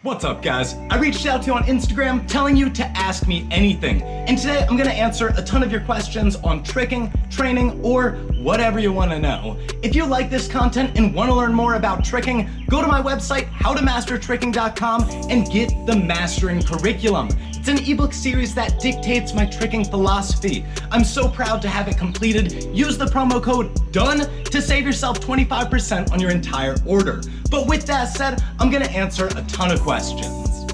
What's up, guys? I reached out to you on Instagram telling you to ask me anything. And today I'm gonna answer a ton of your questions on tricking, training, or whatever you wanna know. If you like this content and wanna learn more about tricking, go to my website, howtomastertricking.com, and get the Mastering Curriculum. It's an ebook series that dictates my tricking philosophy. I'm so proud to have it completed. Use the promo code DONE to save yourself 25% on your entire order. But with that said, I'm gonna answer a ton of questions.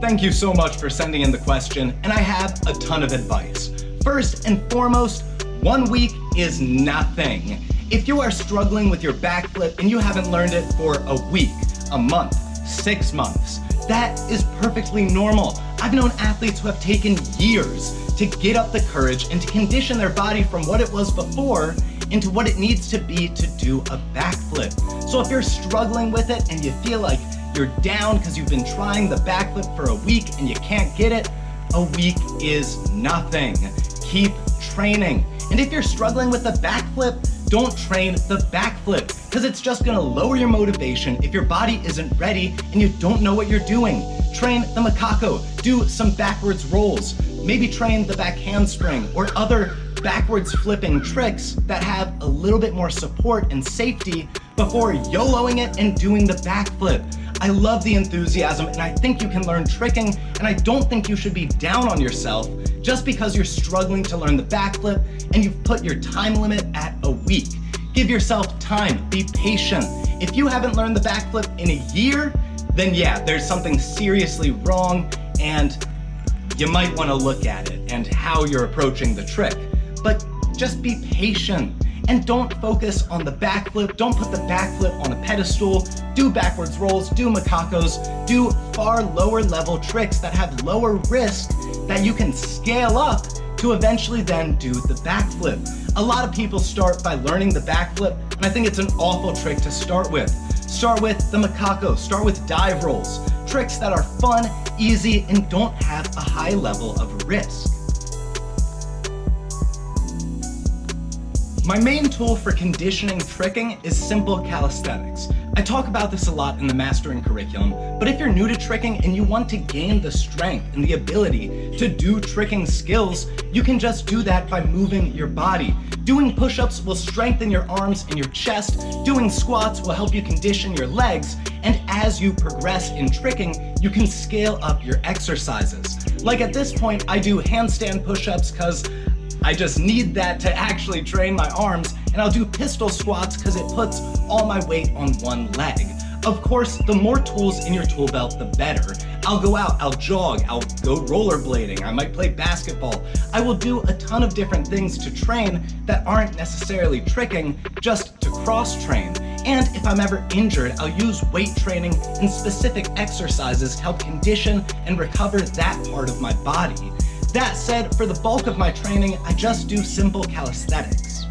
Thank you so much for sending in the question, and I have a ton of advice. First and foremost, 1 week is nothing. If you are struggling with your backflip and you haven't learned it for a week, a month, 6 months, that is perfectly normal. I've known athletes who have taken years to get up the courage and to condition their body from what it was before into what it needs to be to do a backflip. So if you're struggling with it and you feel like you're down because you've been trying the backflip for a week and you can't get it, a week is nothing. Keep training. And if you're struggling with the backflip, don't train the backflip, because it's just gonna lower your motivation if your body isn't ready and you don't know what you're doing. Train the macaco, do some backwards rolls, maybe train the back handspring or other backwards flipping tricks that have a little bit more support and safety before YOLOing it and doing the backflip. I love the enthusiasm and I think you can learn tricking, and I don't think you should be down on yourself just because you're struggling to learn the backflip and you've put your time limit at a week. Give yourself time, be patient. If you haven't learned the backflip in a year, then yeah, there's something seriously wrong and you might want to look at it and how you're approaching the trick. But just be patient and don't focus on the backflip. Don't put the backflip on a pedestal. Do backwards rolls, do macacos, do far lower level tricks that have lower risk that you can scale up to eventually then do the backflip. A lot of people start by learning the backflip, and I think it's an awful trick to start with. Start with the macaco, start with dive rolls, tricks that are fun, easy, and don't have a high level of risk. My main tool for conditioning tricking is simple calisthenics. I talk about this a lot in the Mastering Curriculum, but if you're new to tricking and you want to gain the strength and the ability to do tricking skills, you can just do that by moving your body. Doing push-ups will strengthen your arms and your chest, doing squats will help you condition your legs, and as you progress in tricking, you can scale up your exercises. Like at this point, I do handstand push-ups because I just need that to actually train my arms, and I'll do pistol squats because it puts all my weight on one leg. Of course, the more tools in your tool belt, the better. I'll go out, I'll jog, I'll go rollerblading, I might play basketball. I will do a ton of different things to train that aren't necessarily tricking, just to cross-train. And if I'm ever injured, I'll use weight training and specific exercises to help condition and recover that part of my body. That said, for the bulk of my training, I just do simple calisthenics.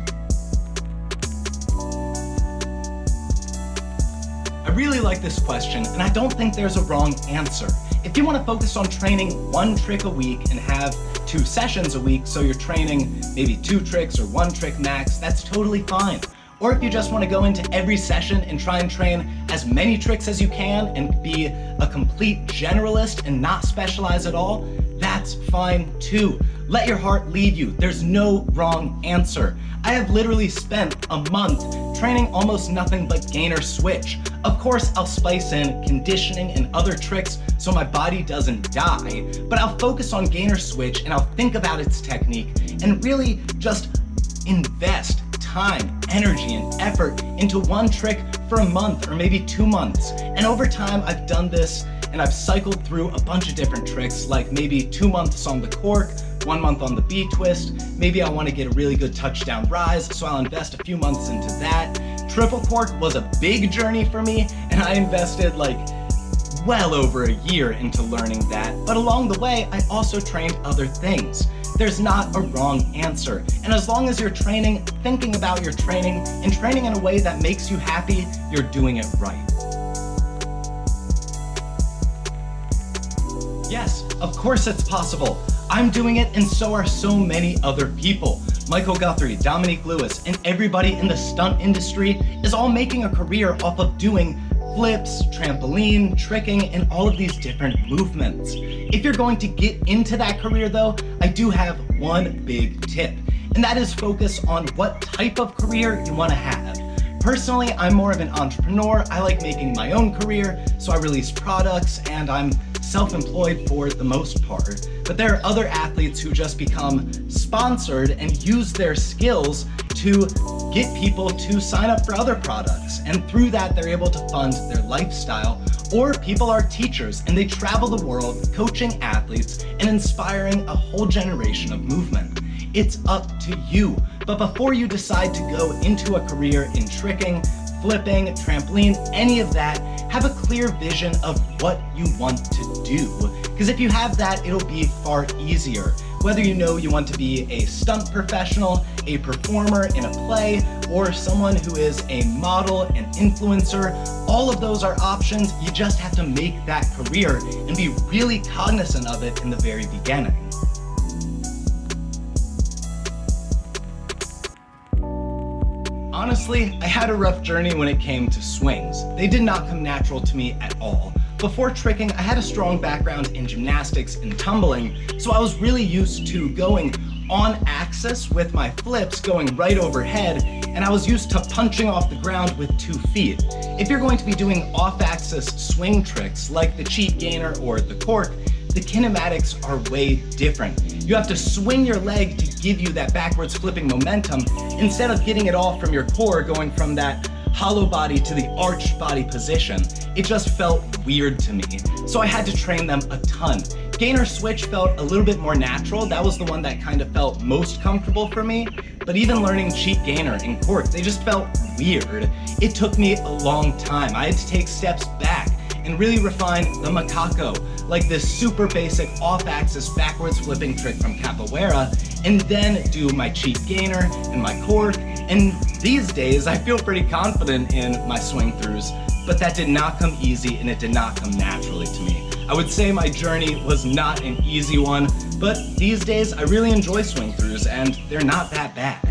I really like this question, and I don't think there's a wrong answer. If you want to focus on training 1 trick a week and have 2 sessions a week, so you're training maybe 2 tricks or 1 trick max, that's totally fine. Or if you just want to go into every session and try and train as many tricks as you can and be a complete generalist and not specialize at all, that's fine too. Let your heart lead you. There's no wrong answer. I have literally spent a month training almost nothing but gainer switch. Of course, I'll spice in conditioning and other tricks so my body doesn't die, but I'll focus on gainer switch and I'll think about its technique and really just invest time, energy, and effort into 1 trick for a month or maybe 2 months. And over time, I've done this and I've cycled through a bunch of different tricks, like maybe 2 months on the cork, 1 month on the B-twist. Maybe I want to get a really good touchdown rise, so I'll invest a few months into that. Triple cork was a big journey for me, and I invested like well over a year into learning that. But along the way, I also trained other things. There's not a wrong answer. And as long as you're training, thinking about your training, and training in a way that makes you happy, you're doing it right. Yes, of course it's possible. I'm doing it and so are so many other people. Michael Guthrie, Dominique Lewis, and everybody in the stunt industry is all making a career off of doing flips, trampoline, tricking, and all of these different movements. If you're going to get into that career though, I do have one big tip, and that is focus on what type of career you want to have. Personally, I'm more of an entrepreneur. I like making my own career, so I release products and I'm self-employed for the most part. But there are other athletes who just become sponsored and use their skills to get people to sign up for other products. And through that, they're able to fund their lifestyle. Or people are teachers and they travel the world coaching athletes and inspiring a whole generation of movement. It's up to you. But before you decide to go into a career in tricking, flipping, trampoline, any of that, have a clear vision of what you want to do. Because if you have that, it'll be far easier. Whether you know you want to be a stunt professional, a performer in a play, or someone who is a model, an influencer, all of those are options. You just have to make that career and be really cognizant of it in the very beginning. Honestly, I had a rough journey when it came to swings. They did not come natural to me at all. Before tricking, I had a strong background in gymnastics and tumbling, so I was really used to going on axis with my flips going right overhead, and I was used to punching off the ground with 2 feet. If you're going to be doing off-axis swing tricks like the cheat gainer or the cork, the kinematics are way different. You have to swing your leg to give you that backwards flipping momentum instead of getting it all from your core, going from that hollow body to the arched body position. It just felt weird to me, so I had to train them a ton. Gainer switch felt a little bit more natural. That was the one that kind of felt most comfortable for me. But even learning cheat gainer and cork, they just felt weird. It took me a long time. I had to take steps back and really refine the macaco, like this super basic off-axis backwards flipping trick from capoeira, and then do my cheat gainer and my cork. And these days, I feel pretty confident in my swing throughs, but that did not come easy and it did not come naturally to me. I would say my journey was not an easy one, but these days I really enjoy swing throughs and they're not that bad.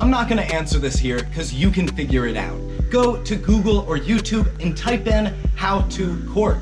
I'm not gonna answer this here because you can figure it out. Go to Google or YouTube and type in how to cork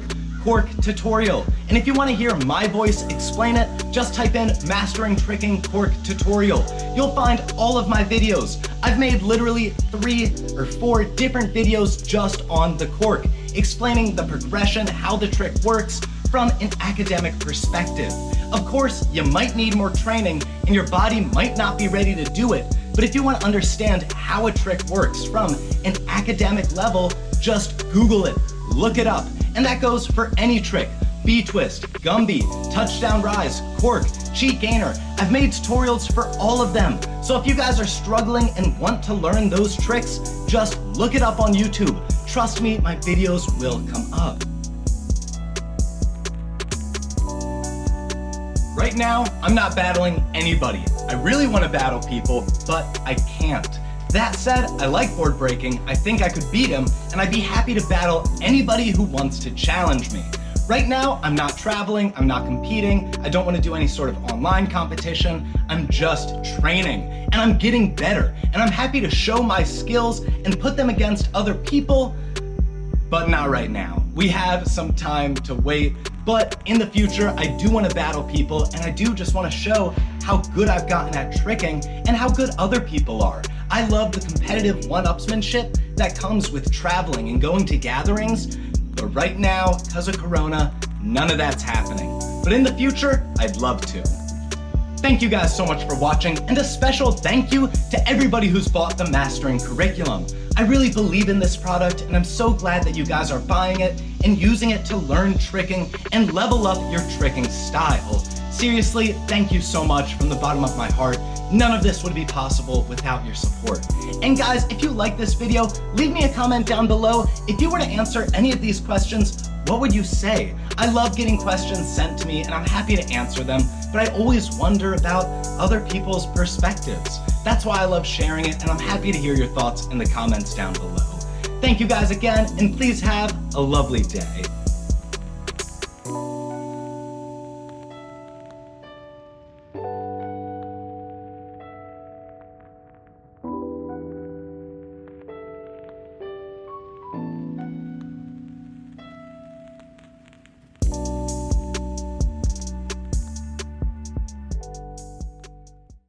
tutorial. And if you want to hear my voice explain it, just type in mastering tricking cork tutorial. You'll find all of my videos. I've made literally 3 or 4 different videos just on the cork, explaining the progression, how the trick works from an academic perspective. Of course, you might need more training and your body might not be ready to do it. But if you want to understand how a trick works from an academic level, just Google it, look it up. And that goes for any trick. B-twist, Gumby, touchdown rise, cork, cheat gainer. I've made tutorials for all of them. So if you guys are struggling and want to learn those tricks, just look it up on YouTube. Trust me, my videos will come up. Right now, I'm not battling anybody. I really want to battle people, but I can't. That said, I like board breaking, I think I could beat him, and I'd be happy to battle anybody who wants to challenge me. Right now, I'm not traveling, I'm not competing, I don't want to do any sort of online competition, I'm just training, and I'm getting better, and I'm happy to show my skills and put them against other people, but not right now. We have some time to wait, but in the future, I do want to battle people, and I do just want to show how good I've gotten at tricking and how good other people are. I love the competitive one-upsmanship that comes with traveling and going to gatherings, but right now, because of Corona, none of that's happening. But in the future, I'd love to. Thank you guys so much for watching, and a special thank you to everybody who's bought the Mastering curriculum. I really believe in this product, and I'm so glad that you guys are buying it and using it to learn tricking and level up your tricking style. Seriously, thank you so much from the bottom of my heart. None of this would be possible without your support. And guys, if you like this video, leave me a comment down below. If you were to answer any of these questions, what would you say? I love getting questions sent to me and I'm happy to answer them, but I always wonder about other people's perspectives. That's why I love sharing it, and I'm happy to hear your thoughts in the comments down below. Thank you guys again, and please have a lovely day.